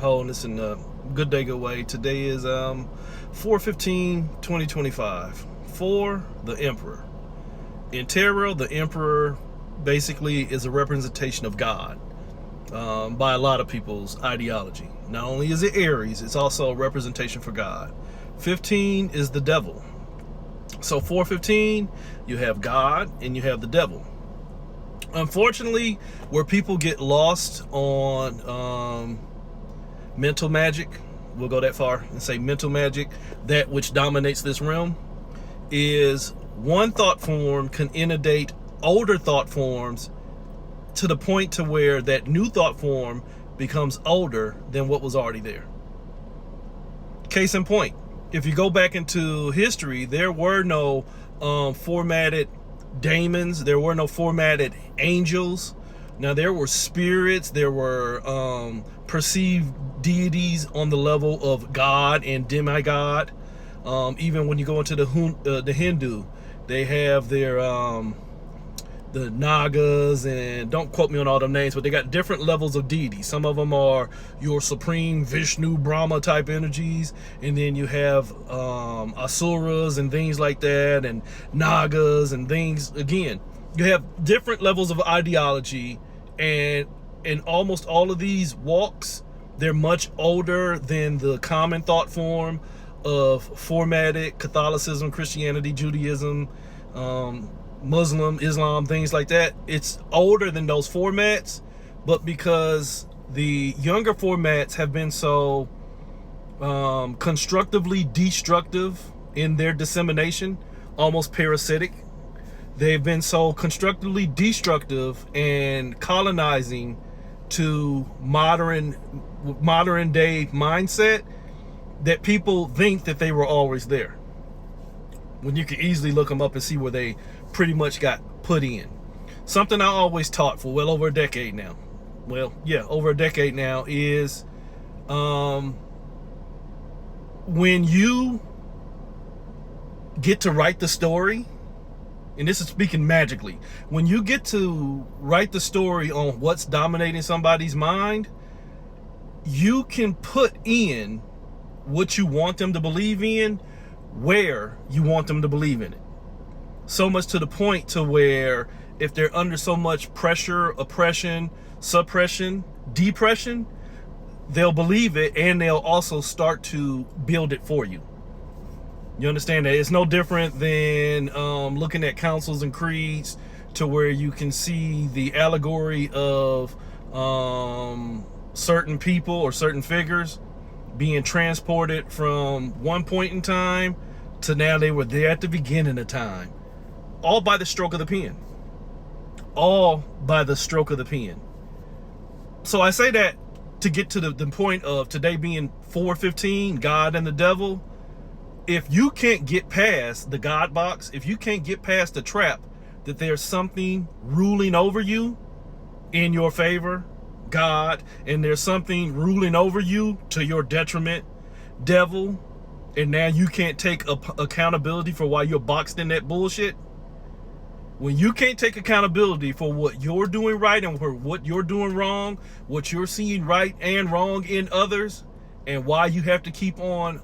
wholeness and good day, good way. Today is 4/15/2025. For the Emperor. In tarot, the Emperor basically is a representation of God by a lot of people's ideology. Not only is it Aries, it's also a representation for God. 15 is the devil. So 4/15, you have God and you have the devil. Unfortunately, where people get lost on mental magic, we'll go that far and say mental magic, that which dominates this realm, is one thought form can inundate older thought forms to the point to where that new thought form becomes older than what was already there. Case in point, if you go back into history, there were no formatted daemons, there were no formatted angels. Now there were spirits, there were perceived deities on the level of God and demigod. Even when you go into the Hindu, they have their the Nagas, and don't quote me on all them names, but they got different levels of deity. Some of them are your supreme Vishnu, Brahma type energies, and then you have Asuras and things like that, and Nagas and things. Again, you have different levels of ideology, and in almost all of these walks, they're much older than the common thought form of formatted Catholicism, Christianity, Judaism, Muslim, Islam, things like that. It's older than those formats, but because the younger formats have been so constructively destructive in their dissemination, almost parasitic, they've been so constructively destructive and colonizing to modern day mindset that people think that they were always there, when you can easily look them up and see where they pretty much got put in. Something I always taught for well over a decade now, over a decade now, is when you get to write the story, and this is speaking magically, when you get to write the story on what's dominating somebody's mind, you can put in what you want them to believe in, where you want them to believe in it. So much to the point to where if they're under so much pressure, oppression, suppression, depression, they'll believe it, and they'll also start to build it for you. You understand that? It's no different than looking at councils and creeds, to where you can see the allegory of certain people or certain figures being transported from one point in time to now they were there at the beginning of time. All by the stroke of the pen. All by the stroke of the pen. So I say that to get to the point of today being 4/15, God and the devil. If you can't get past the God box, if you can't get past the trap that there's something ruling over you in your favor, God, and there's something ruling over you to your detriment, devil, and now you can't take accountability for why you're boxed in that bullshit. When you can't take accountability for what you're doing right and for what you're doing wrong, what you're seeing right and wrong in others, and why you have to keep on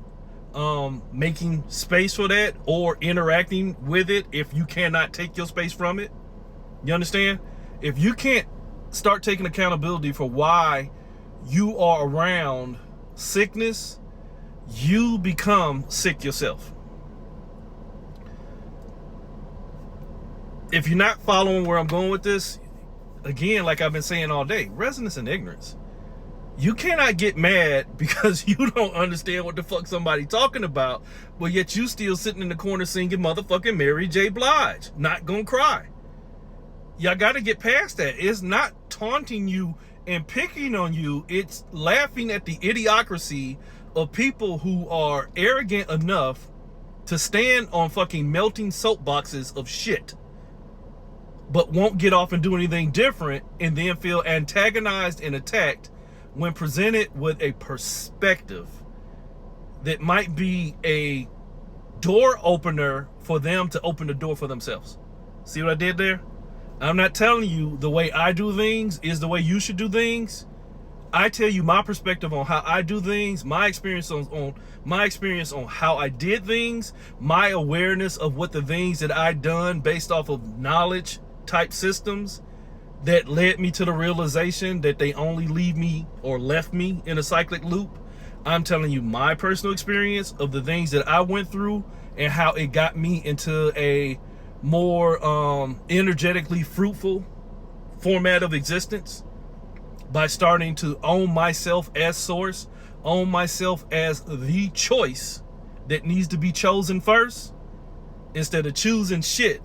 making space for that or interacting with it if you cannot take your space from it. You understand? If you can't start taking accountability for why you are around sickness, you become sick yourself. If you're not following where I'm going with this, again, like I've been saying all day, resonance and ignorance. You cannot get mad because you don't understand what the fuck somebody talking about, but yet you still sitting in the corner singing motherfucking Mary J. Blige, Not Gonna Cry. Y'all got to get past that. It's not taunting you and picking on you. It's laughing at the idiocracy of people who are arrogant enough to stand on fucking melting soapboxes of shit, but won't get off and do anything different, and then feel antagonized and attacked when presented with a perspective that might be a door opener for them to open the door for themselves. See what I did there? I'm not telling you the way I do things is the way you should do things. I tell you my perspective on how I do things, my experience on my experience on how I did things, my awareness of what the things that I done based off of knowledge type systems that led me to the realization that they only leave me or left me in a cyclic loop. I'm telling you my personal experience of the things that I went through and how it got me into a more energetically fruitful format of existence by starting to own myself as source, own myself as the choice that needs to be chosen first, instead of choosing shit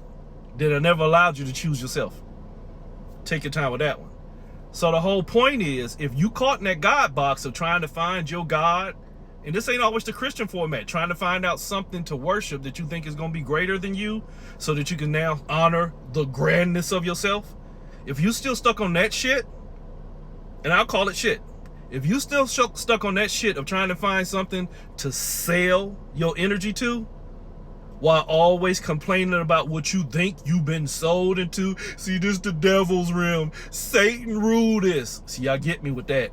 that have never allowed you to choose yourself. Take your time with that one. So the whole point is, if you caught in that God box of trying to find your God, and this ain't always the Christian format, trying to find out something to worship that you think is going to be greater than you so that you can now honor the grandness of yourself. If you still stuck on that shit, and I'll call it shit, if you still stuck on that shit of trying to find something to sell your energy to, while always complaining about what you think you've been sold into. See, this the devil's realm. Satan ruled this. See, y'all get me with that.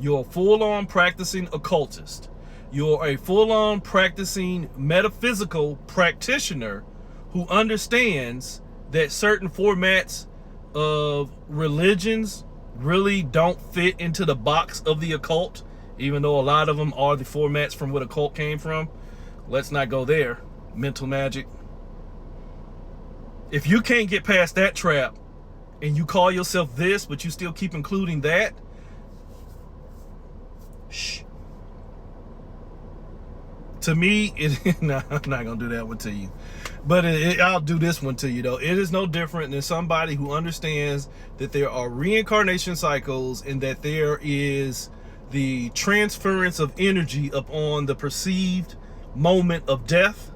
You're a full-on practicing occultist. You're a full-on practicing metaphysical practitioner who understands that certain formats of religions really don't fit into the box of the occult, even though a lot of them are the formats from where the occult came from. Let's not go there. Mental magic. If you can't get past that trap and you call yourself this, but you still keep including that, shh. To me, nah, I'm not gonna do that one to you, but I'll do this one to you though. It is no different than somebody who understands that there are reincarnation cycles and that there is the transference of energy upon the perceived moment of death,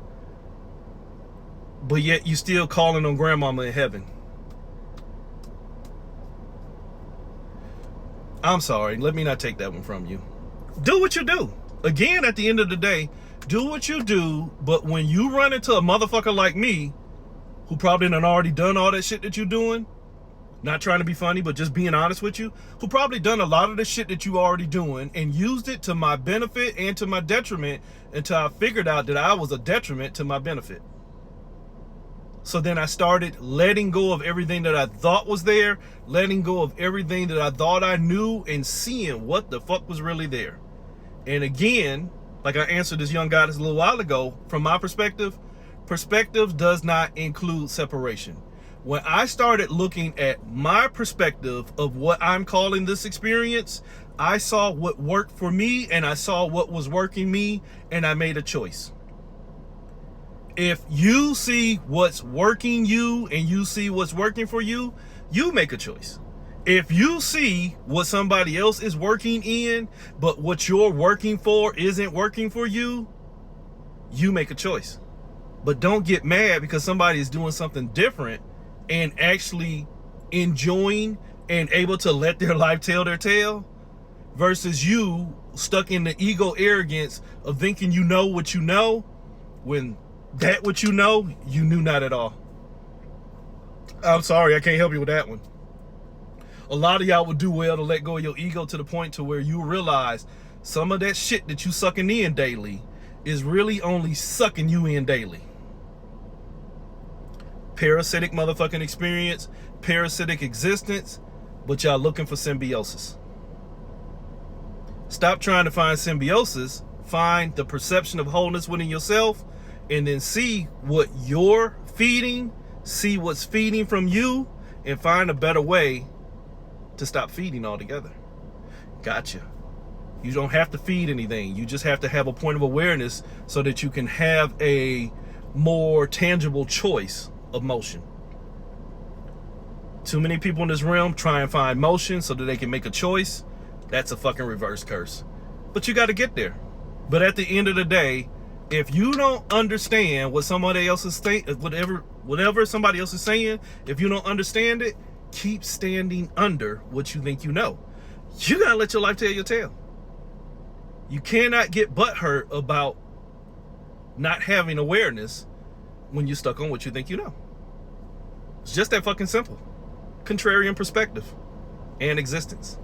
but yet you still calling on grandmama in heaven. I'm sorry, let me not take that one from you. Do what you do. Again, at the end of the day, do what you do, but when you run into a motherfucker like me, who probably done already done all that shit that you're doing, not trying to be funny, but just being honest with you, who probably done a lot of the shit that you already doing and used it to my benefit and to my detriment until I figured out that I was a detriment to my benefit. So then I started letting go of everything that I thought was there, letting go of everything that I thought I knew, and seeing what the fuck was really there. And again, like I answered this young guy this a little while ago, from my perspective, perspective does not include separation. When I started looking at my perspective of what I'm calling this experience, I saw what worked for me and I saw what was working me, and I made a choice. If you see what's working you and you see what's working for you, you make a choice. If you see what somebody else is working in, but what you're working for isn't working for you, you make a choice. But don't get mad because somebody is doing something different and actually enjoying and able to let their life tell their tale, versus you stuck in the ego arrogance of thinking you know what you know, when that what you know, you knew not at all. I'm sorry, I can't help you with that one. A lot of y'all would do well to let go of your ego to the point to where you realize some of that shit that you sucking in daily is really only sucking you in daily. Parasitic motherfucking experience, parasitic existence, but y'all looking for symbiosis. Stop trying to find symbiosis, find the perception of wholeness within yourself, and then see what you're feeding, see what's feeding from you, and find a better way to stop feeding altogether. Gotcha. You don't have to feed anything. You just have to have a point of awareness so that you can have a more tangible choice of motion. Too many people in this realm try and find motion so that they can make a choice. That's a fucking reverse curse. But you got to get there. But at the end of the day, if you don't understand what somebody else is saying, whatever somebody else is saying, if you don't understand it, keep standing under what you think you know. You gotta let your life tell your tale. You cannot get butthurt about not having awareness when you're stuck on what you think you know. It's just that fucking simple. Contrarian perspective and existence.